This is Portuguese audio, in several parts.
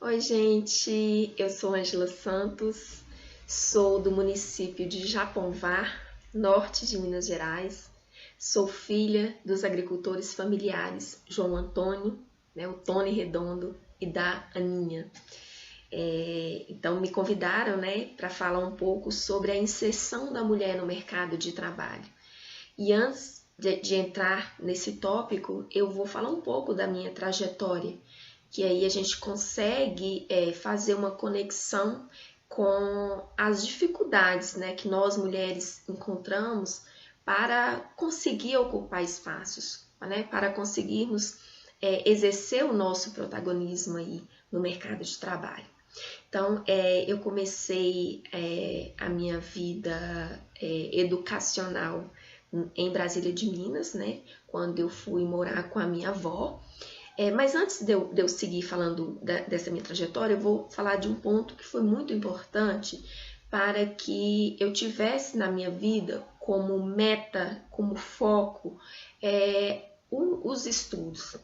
Oi, gente, eu sou Ângela Santos, sou do município de Japonvar, norte de Minas Gerais. Sou filha dos agricultores familiares João Antônio, o Tony Redondo e da Aninha. Então me convidaram, para falar um pouco sobre a inserção da mulher no mercado de trabalho. E antes de entrar nesse tópico, eu vou falar um pouco da minha trajetória, que aí a gente consegue fazer uma conexão com as dificuldades, que nós mulheres encontramos para conseguir ocupar espaços, para conseguirmos exercer o nosso protagonismo aí no mercado de trabalho. Então, eu comecei a minha vida educacional em Brasília de Minas, quando eu fui morar com a minha avó. Mas antes de eu seguir falando dessa minha trajetória, eu vou falar de um ponto que foi muito importante para que eu tivesse na minha vida como meta, como foco, os estudos,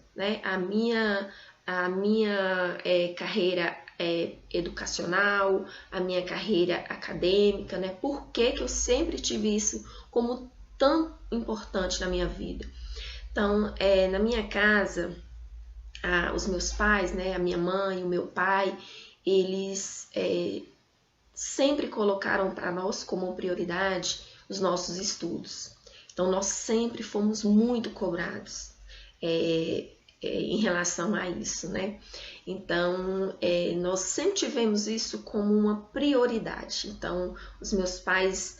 a minha carreira educacional, a minha carreira acadêmica, Por que eu sempre tive isso como tão importante na minha vida? Então, na minha casa, os meus pais, a minha mãe, o meu pai, eles sempre colocaram para nós como prioridade os nossos estudos. Então, nós sempre fomos muito cobrados em relação a isso, Então, nós sempre tivemos isso como uma prioridade. Então, os meus pais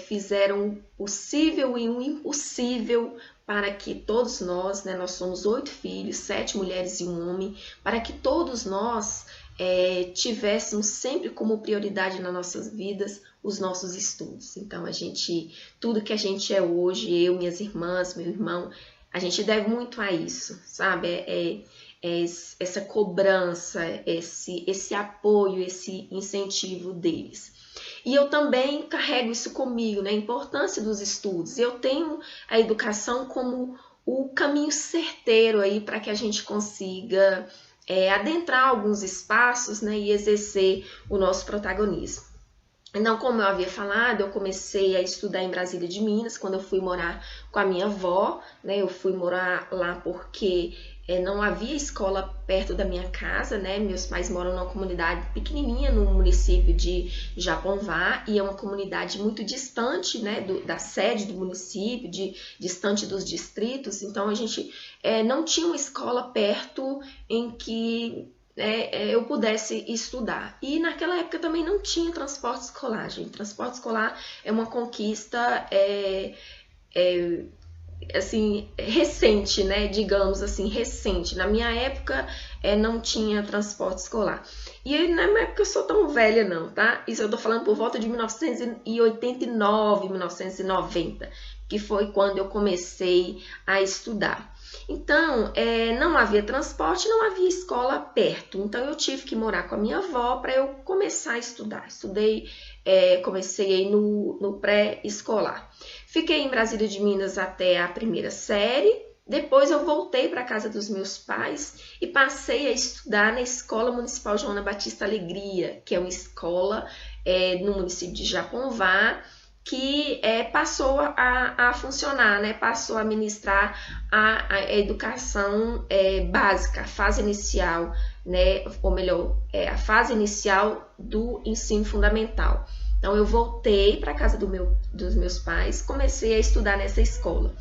fizeram o possível e o impossível para que todos nós, nós somos 8 filhos, 7 mulheres e um homem, para que todos nós tivéssemos sempre como prioridade nas nossas vidas os nossos estudos. Então, tudo que a gente é hoje, eu, minhas irmãs, meu irmão, a gente deve muito a isso, sabe? Essa cobrança, esse apoio, esse incentivo deles. E eu também carrego isso comigo, a importância dos estudos. Eu tenho a educação como o caminho certeiro aí para que a gente consiga adentrar alguns espaços, e exercer o nosso protagonismo. Então, como eu havia falado, eu comecei a estudar em Brasília de Minas, quando eu fui morar com a minha avó, Eu fui morar lá porque não havia escola perto da minha casa, Meus pais moram numa comunidade pequenininha no município de Japonvar, e é uma comunidade muito distante, da sede do município, distante dos distritos. Então, a gente não tinha uma escola perto em que eu pudesse estudar. E naquela época também não tinha transporte escolar, gente. Transporte escolar é uma conquista assim, recente, digamos assim, recente. Na minha época não tinha transporte escolar. E aí, na minha época eu sou tão velha não, tá? Isso eu tô falando por volta de 1989, 1990, que foi quando eu comecei a estudar. Então, não havia transporte, não havia escola perto. Então, eu tive que morar com a minha avó para eu começar a estudar. Comecei no pré-escolar. Fiquei em Brasília de Minas até a primeira série. Depois eu voltei para a casa dos meus pais e passei a estudar na Escola Municipal Joana Batista Alegria, que é uma escola no município de Japonvar, que passou a funcionar, passou a ministrar a educação básica, a fase inicial, ou melhor, a fase inicial do ensino fundamental. Então, eu voltei para a casa dos meus pais, comecei a estudar nessa escola.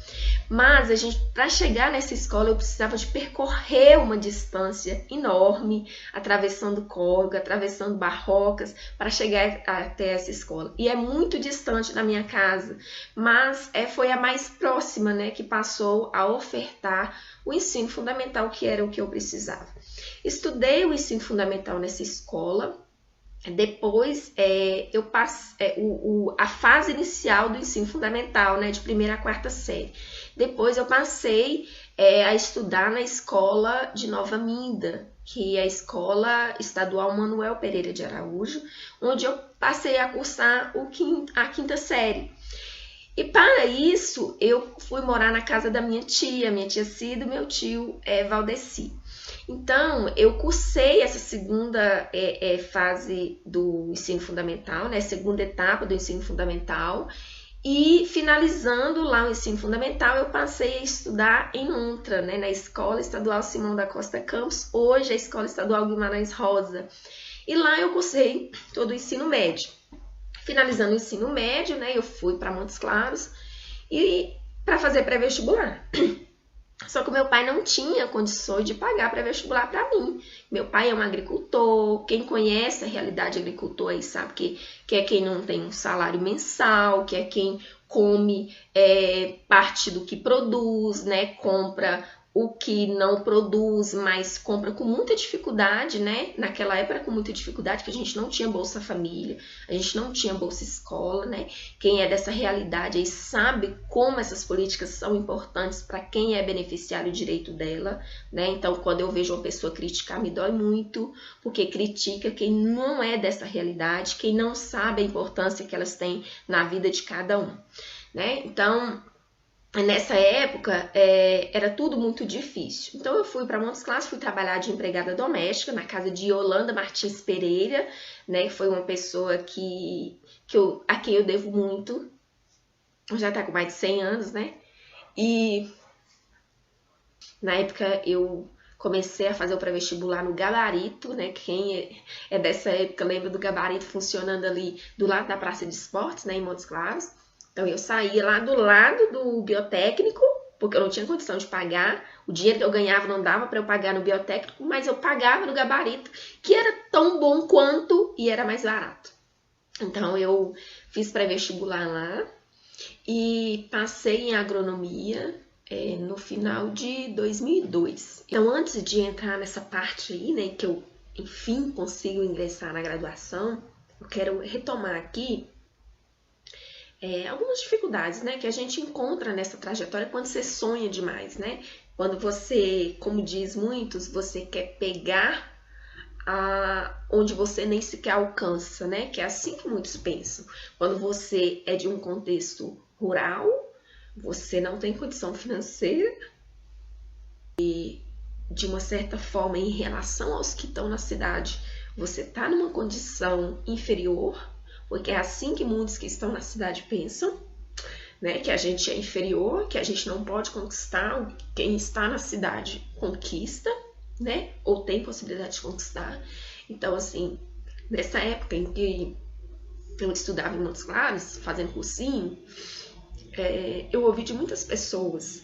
Mas, para chegar nessa escola, eu precisava de percorrer uma distância enorme, atravessando córrego, atravessando barrocas, para chegar até essa escola. E é muito distante da minha casa, mas foi a mais próxima, que passou a ofertar o ensino fundamental, que era o que eu precisava. Estudei o ensino fundamental nessa escola. Depois, eu passei a fase inicial do ensino fundamental, de primeira a quarta série. Depois, eu passei a estudar na escola de Nova Minda, que é a Escola Estadual Manuel Pereira de Araújo, onde eu passei a cursar a quinta série. E para isso, eu fui morar na casa da minha tia Cida e meu tio Valdeci. Então, eu cursei essa segunda fase do ensino fundamental, né? Segunda etapa do ensino fundamental. E finalizando lá o ensino fundamental, eu passei a estudar em UNTRA, né? Na Escola Estadual Simão da Costa Campos, hoje a Escola Estadual Guimarães Rosa. E lá eu cursei todo o ensino médio. Finalizando o ensino médio, né? Eu fui para Montes Claros e para fazer pré-vestibular. Só que o meu pai não tinha condições de pagar pré-vestibular para mim. Meu pai é um agricultor, quem conhece a realidade agricultor aí sabe que é quem não tem um salário mensal, que é quem come parte do que produz, né? Compra o que não produz, mas compra com muita dificuldade, né? Naquela época era com muita dificuldade, que a gente não tinha Bolsa Família, a gente não tinha Bolsa Escola, né? Quem é dessa realidade aí sabe como essas políticas são importantes para quem é beneficiário direito dela, né? Então, quando eu vejo uma pessoa criticar, me dói muito, porque critica quem não é dessa realidade, quem não sabe a importância que elas têm na vida de cada um, né? Então, nessa época, era tudo muito difícil. Então, eu fui para Montes Claros, fui trabalhar de empregada doméstica na casa de Yolanda Martins Pereira, né? Foi uma pessoa a quem eu devo muito. Já está com mais de 100 anos, né? E na época eu comecei a fazer o pré-vestibular no Gabarito, né? Quem é dessa época lembra do Gabarito funcionando ali do lado da Praça de Esportes, né? Em Montes Claros. Então, eu saía lá do lado do biotécnico, porque eu não tinha condição de pagar. O dinheiro que eu ganhava não dava para eu pagar no biotécnico, mas eu pagava no Gabarito, que era tão bom quanto e era mais barato. Então, eu fiz pré-vestibular lá e passei em agronomia no final de 2002. Então, antes de entrar nessa parte aí, né, que eu, enfim, consigo ingressar na graduação, eu quero retomar aqui algumas dificuldades, né, que a gente encontra nessa trajetória quando você sonha demais, né? Quando você, como diz muitos, você quer pegar onde você nem sequer alcança, né? Que é assim que muitos pensam. Quando você é de um contexto rural, você não tem condição financeira e, de uma certa forma, em relação aos que estão na cidade, você está numa condição inferior, porque é assim que muitos que estão na cidade pensam, né? Que a gente é inferior, que a gente não pode conquistar, quem está na cidade conquista, né? Ou tem possibilidade de conquistar. Então, assim, nessa época em que eu estudava em Montes Claros, fazendo cursinho, eu ouvi de muitas pessoas,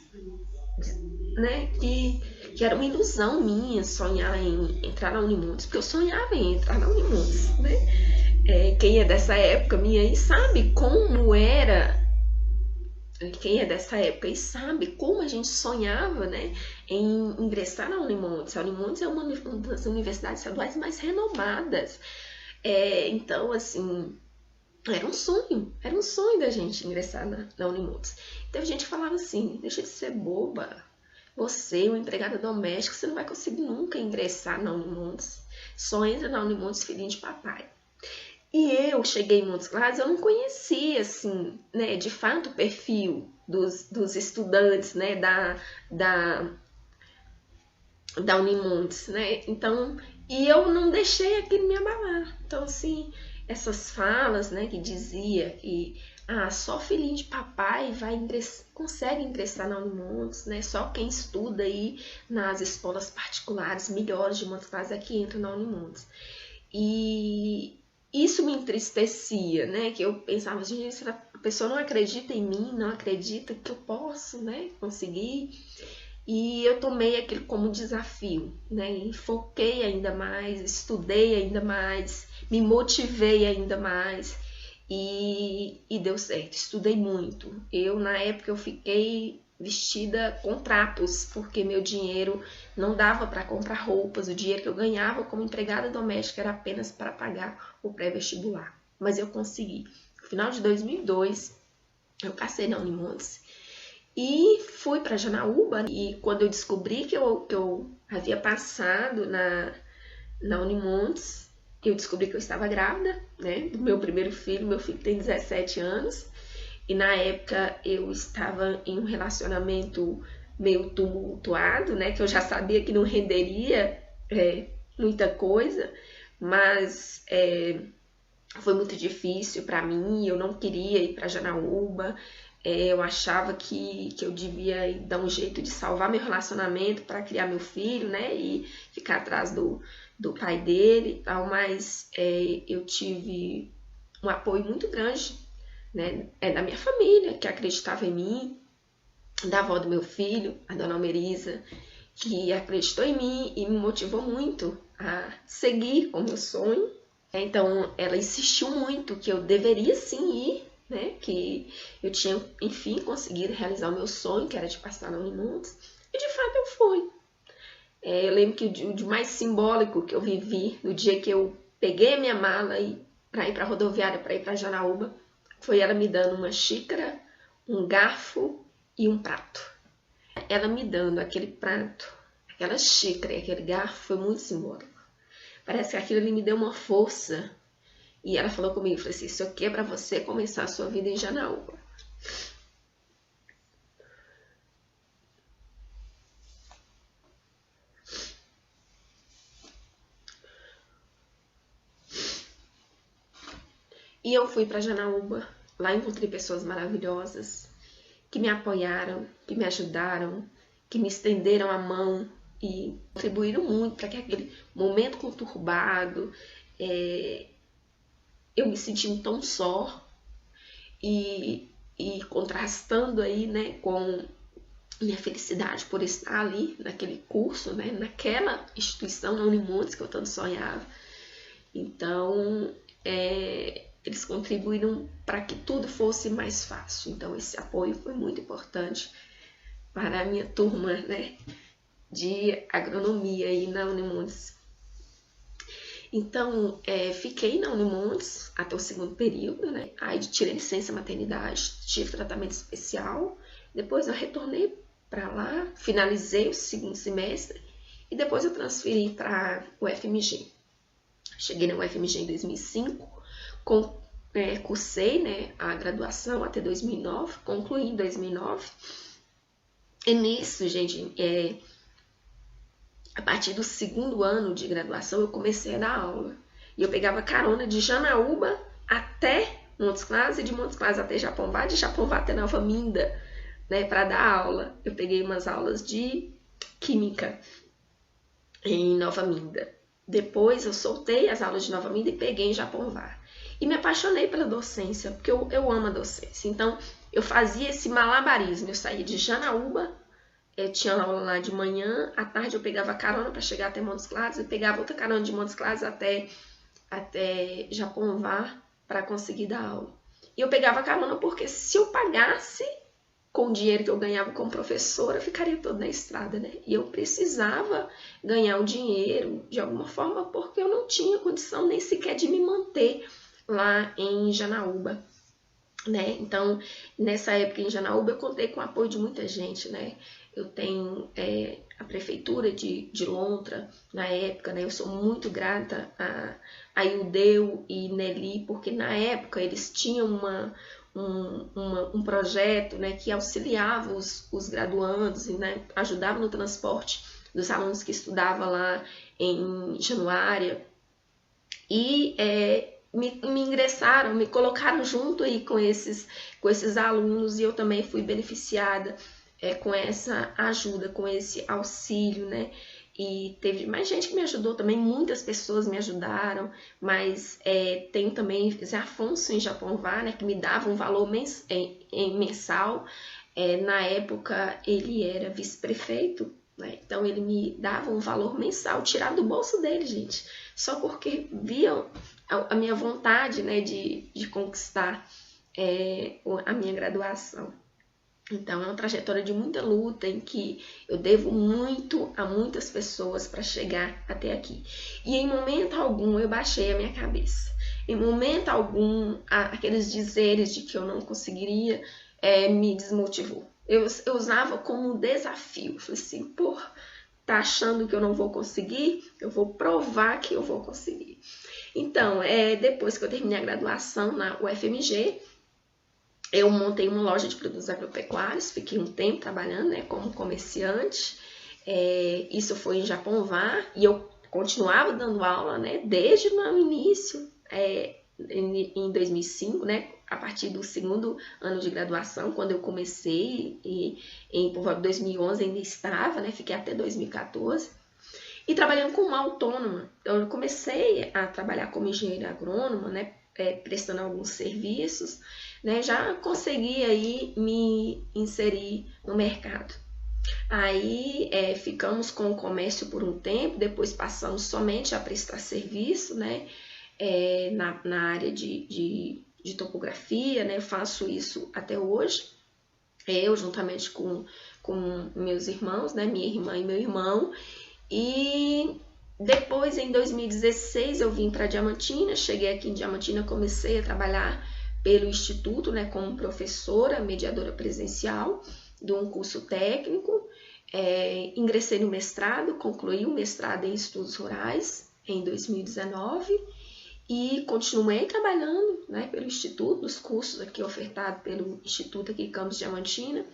né? Que era uma ilusão minha sonhar em entrar na Unimontes, porque eu sonhava em entrar na Unimontes, né? Quem é dessa época minha aí sabe como era. Quem é dessa época e sabe como a gente sonhava, né, em ingressar na Unimontes. A Unimontes é uma das universidades estaduais mais renomadas. Então, assim, era um sonho da gente ingressar na Unimontes. Então a gente falava assim, deixa de ser boba. Você, uma empregada doméstica, você não vai conseguir nunca ingressar na Unimontes. Só entra na Unimontes filhinho de papai. E eu cheguei em Montes Claros, eu não conhecia, assim, né, de fato o perfil dos estudantes, né, da Unimontes, né, então, e eu não deixei aquilo me abalar. Então, assim, essas falas, né, que dizia que só filhinho de papai consegue ingressar na Unimontes, né, só quem estuda aí nas escolas particulares melhores de Montes Claros é que entra na Unimontes. E isso me entristecia, né? Que eu pensava, gente, a pessoa não acredita em mim, não acredita que eu posso, né, conseguir. E eu tomei aquilo como desafio, né? E foquei ainda mais, estudei ainda mais, me motivei ainda mais e deu certo. Estudei muito. Na época, eu fiquei vestida com trapos, porque meu dinheiro não dava para comprar roupas. O dinheiro que eu ganhava como empregada doméstica era apenas para pagar o pré-vestibular. Mas eu consegui. No final de 2002, eu passei na Unimontes e fui para Janaúba. E quando eu descobri que eu havia passado na Unimontes, eu descobri que eu estava grávida, né, do meu primeiro filho. Meu filho tem 17 anos. E na época eu estava em um relacionamento meio tumultuado, né? Que eu já sabia que não renderia muita coisa, mas foi muito difícil para mim. Eu não queria ir para Janaúba. Eu achava que eu devia dar um jeito de salvar meu relacionamento para criar meu filho, né? E ficar atrás do pai dele e tal, mas eu tive um apoio muito grande, né? Da minha família, que acreditava em mim, da avó do meu filho, a dona Almerisa, que acreditou em mim e me motivou muito a seguir com o meu sonho. Então, ela insistiu muito que eu deveria sim ir, né? Que eu tinha, enfim, conseguido realizar o meu sonho, que era de passar na Unimontes. E, de fato, eu fui. Eu lembro que o dia mais simbólico que eu vivi, no dia que eu peguei a minha mala para ir para a rodoviária, para ir para Janaúba, foi ela me dando uma xícara, um garfo e um prato. Ela me dando aquele prato, aquela xícara e aquele garfo foi muito simbólico. Parece que aquilo ali me deu uma força. E ela falou comigo, falou assim, isso aqui é para você começar a sua vida em Janaúba. E eu fui para Janaúba, lá encontrei pessoas maravilhosas, que me apoiaram, que me ajudaram, que me estenderam a mão e contribuíram muito para que aquele momento conturbado, eu me senti tão só e contrastando aí, né, com minha felicidade por estar ali naquele curso, né, naquela instituição, na Unimontes, que eu tanto sonhava. Então, eles contribuíram para que tudo fosse mais fácil. Então, esse apoio foi muito importante para a minha turma, né, de agronomia aí na Unimontes. Então, fiquei na Unimontes até o segundo período, né? Aí tirei licença maternidade, tive tratamento especial. Depois eu retornei para lá, finalizei o segundo semestre e depois eu transferi para o UFMG. Cheguei na UFMG em 2005, cursei, né, a graduação até 2009, concluí em 2009. E nisso, gente, a partir do segundo ano de graduação, eu comecei a dar aula. E eu pegava carona de Janaúba até Montes Claros e de Montes Claros até Japonvá, de Japonvá até Nova Minda, né, para dar aula. Eu peguei umas aulas de química em Nova Minda. Depois eu soltei as aulas de Nova Minda e peguei em Japonvá. E me apaixonei pela docência, porque eu amo a docência. Então, eu fazia esse malabarismo. Eu saía de Janaúba, eu tinha aula lá de manhã, à tarde eu pegava carona para chegar até Montes Claros, e pegava outra carona de Montes Claros até Japonvá para conseguir dar aula. E eu pegava carona porque se eu pagasse com o dinheiro que eu ganhava como professora, eu ficaria toda na estrada, né? E eu precisava ganhar o dinheiro de alguma forma porque eu não tinha condição nem sequer de me manter lá em Janaúba, né? Então, nessa época em Janaúba, eu contei com o apoio de muita gente, né? Eu tenho a prefeitura de Lontra, na época, né? Eu sou muito grata a Ildeu e Nelly, porque na época eles tinham um projeto, né, que auxiliava os graduandos e, né, ajudava no transporte dos alunos que estudavam lá em Januária. E me ingressaram, me colocaram junto aí com esses alunos e eu também fui beneficiada com essa ajuda, com esse auxílio, né? E teve mais gente que me ajudou também, muitas pessoas me ajudaram, mas tem também Zé Afonso em Japonvá, né, que me dava um valor mensal. Na época ele era vice-prefeito, né, então ele me dava um valor mensal, tirado do bolso dele, gente, só porque viam a minha vontade, né, de conquistar a minha graduação. Então, é uma trajetória de muita luta em que eu devo muito a muitas pessoas para chegar até aqui. E em momento algum eu baixei a minha cabeça. Em momento algum, aqueles dizeres de que eu não conseguiria me desmotivou. Eu usava como um desafio. Eu falei assim, tá achando que eu não vou conseguir? Eu vou provar que eu vou conseguir. Então, depois que eu terminei a graduação na UFMG, Eu montei uma loja de produtos agropecuários, fiquei um tempo trabalhando, né, como comerciante. Isso foi em Japonvar e eu continuava dando aula, né, desde o início, em 2005, né, a partir do segundo ano de graduação, quando eu comecei, e em 2011 ainda estava, né, fiquei até 2014. E trabalhando como autônoma. Então, eu comecei a trabalhar como engenheira agrônoma, né, prestando alguns serviços, né, já consegui aí me inserir no mercado. Aí ficamos com o comércio por um tempo, depois passamos somente a prestar serviço, né, na área de topografia, né, eu faço isso até hoje, eu juntamente com meus irmãos, né, minha irmã e meu irmão. E depois, em 2016, eu vim para Diamantina, cheguei aqui em Diamantina, comecei a trabalhar pelo Instituto, né, como professora, mediadora presencial de um curso técnico. Ingressei no mestrado, concluí o mestrado em estudos rurais em 2019 e continuei trabalhando, né, pelo Instituto, nos cursos aqui ofertados pelo Instituto aqui em Campos Diamantina.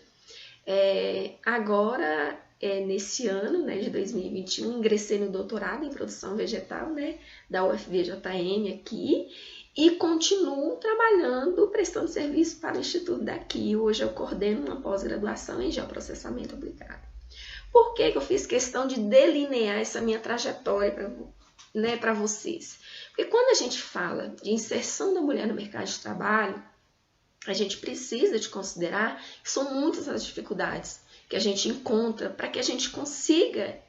Agora, nesse ano, né, de 2021, ingressei no doutorado em produção vegetal, né, da UFVJM aqui, e continuo trabalhando, prestando serviço para o Instituto daqui. Hoje eu coordeno uma pós-graduação em geoprocessamento aplicado. Por que eu fiz questão de delinear essa minha trajetória para vocês? Porque quando a gente fala de inserção da mulher no mercado de trabalho, a gente precisa de considerar que são muitas as dificuldades que a gente encontra para que a gente consiga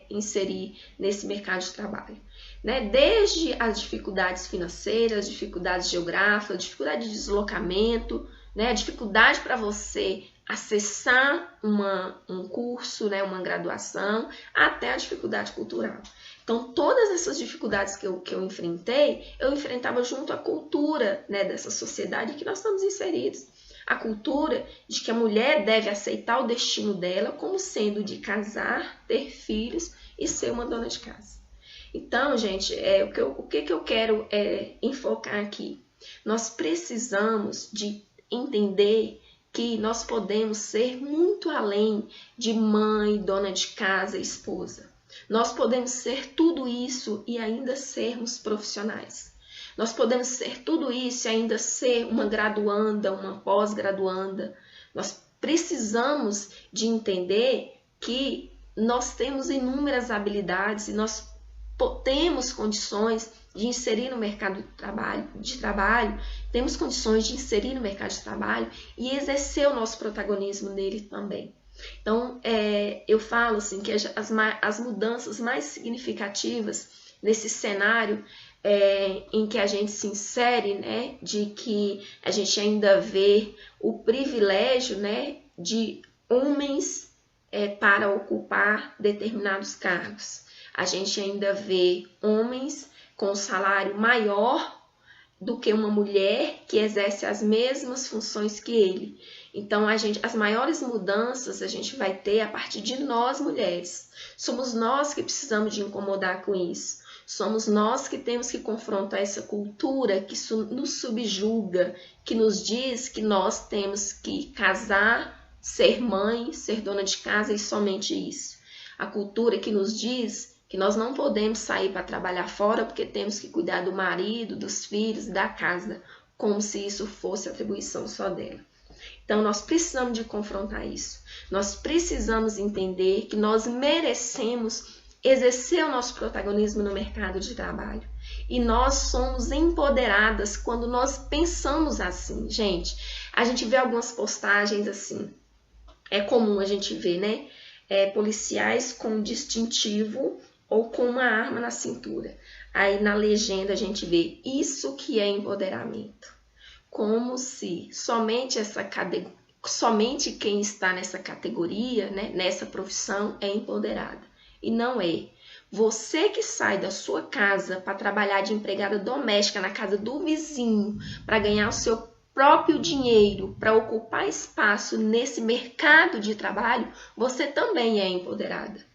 inserir nesse mercado de trabalho. Né? Desde as dificuldades financeiras, dificuldades geográficas, dificuldade de deslocamento, né? A dificuldade para você acessar um curso, né? Uma graduação, até a dificuldade cultural. Então, todas essas dificuldades que eu enfrentei, eu enfrentava junto à cultura, né, dessa sociedade que nós estamos inseridos. A cultura de que a mulher deve aceitar o destino dela como sendo de casar, ter filhos e ser uma dona de casa. Então, gente, o que eu quero enfocar aqui? Nós precisamos de entender que nós podemos ser muito além de mãe, dona de casa, esposa. Nós podemos ser tudo isso e ainda sermos profissionais. Nós podemos ser tudo isso e ainda ser uma graduanda, uma pós-graduanda. Nós precisamos de entender que nós temos inúmeras habilidades e nós temos condições de inserir no mercado de trabalho, temos condições de inserir no mercado de trabalho e exercer o nosso protagonismo nele também. Então, eu falo assim que as mudanças mais significativas nesse cenário em que a gente se insere, né, de que a gente ainda vê o privilégio, né, de homens para ocupar determinados cargos. A gente ainda vê homens com salário maior do que uma mulher que exerce as mesmas funções que ele. Então, as maiores mudanças a gente vai ter a partir de nós, mulheres. Somos nós que precisamos de incomodar com isso. Somos nós que temos que confrontar essa cultura que nos subjuga, que nos diz que nós temos que casar, ser mãe, ser dona de casa e somente isso. A cultura que nos diz que nós não podemos sair para trabalhar fora porque temos que cuidar do marido, dos filhos, da casa, como se isso fosse atribuição só dela. Então, nós precisamos de confrontar isso. Nós precisamos entender que nós merecemos exercer o nosso protagonismo no mercado de trabalho. E nós somos empoderadas quando nós pensamos assim. Gente, a gente vê algumas postagens assim. É comum a gente ver, né? Policiais com distintivo ou com uma arma na cintura. Aí na legenda a gente vê isso que é empoderamento. Como se somente quem está nessa categoria, né, nessa profissão, é empoderada. E não é. Você que sai da sua casa para trabalhar de empregada doméstica na casa do vizinho, para ganhar o seu próprio dinheiro, para ocupar espaço nesse mercado de trabalho, você também é empoderada.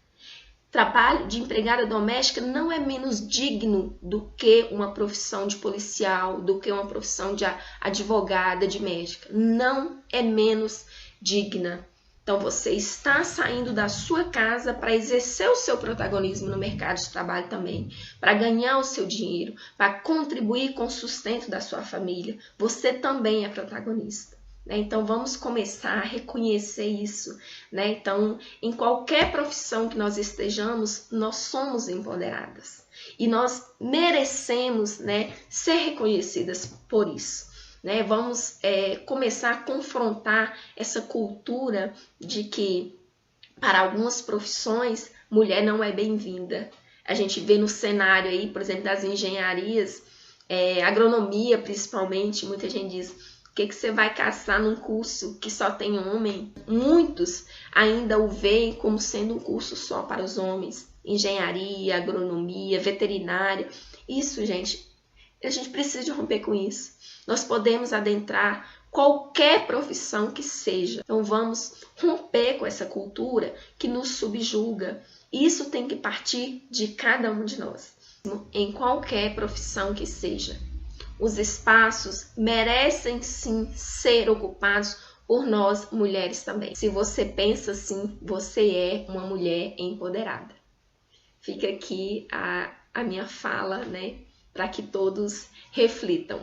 trabalho de empregada doméstica não é menos digno do que uma profissão de policial, do que uma profissão de advogada, de médica. Não é menos digna. Então, você está saindo da sua casa para exercer o seu protagonismo no mercado de trabalho também, para ganhar o seu dinheiro, para contribuir com o sustento da sua família. Você também é protagonista. Então, vamos começar a reconhecer isso. Então, em qualquer profissão que nós estejamos, nós somos empoderadas. E nós merecemos ser reconhecidas por isso. Vamos começar a confrontar essa cultura de que, para algumas profissões, mulher não é bem-vinda. A gente vê no cenário aí, por exemplo, das engenharias, agronomia principalmente, muita gente diz: o que você vai caçar num curso que só tem homem? Muitos ainda o veem como sendo um curso só para os homens. Engenharia, agronomia, veterinária. Isso, gente, a gente precisa de romper com isso. Nós podemos adentrar qualquer profissão que seja. Então vamos romper com essa cultura que nos subjuga. Isso tem que partir de cada um de nós, em qualquer profissão que seja. Os espaços merecem sim ser ocupados por nós mulheres também. Se você pensa assim, você é uma mulher empoderada. Fica aqui a minha fala, para que todos reflitam.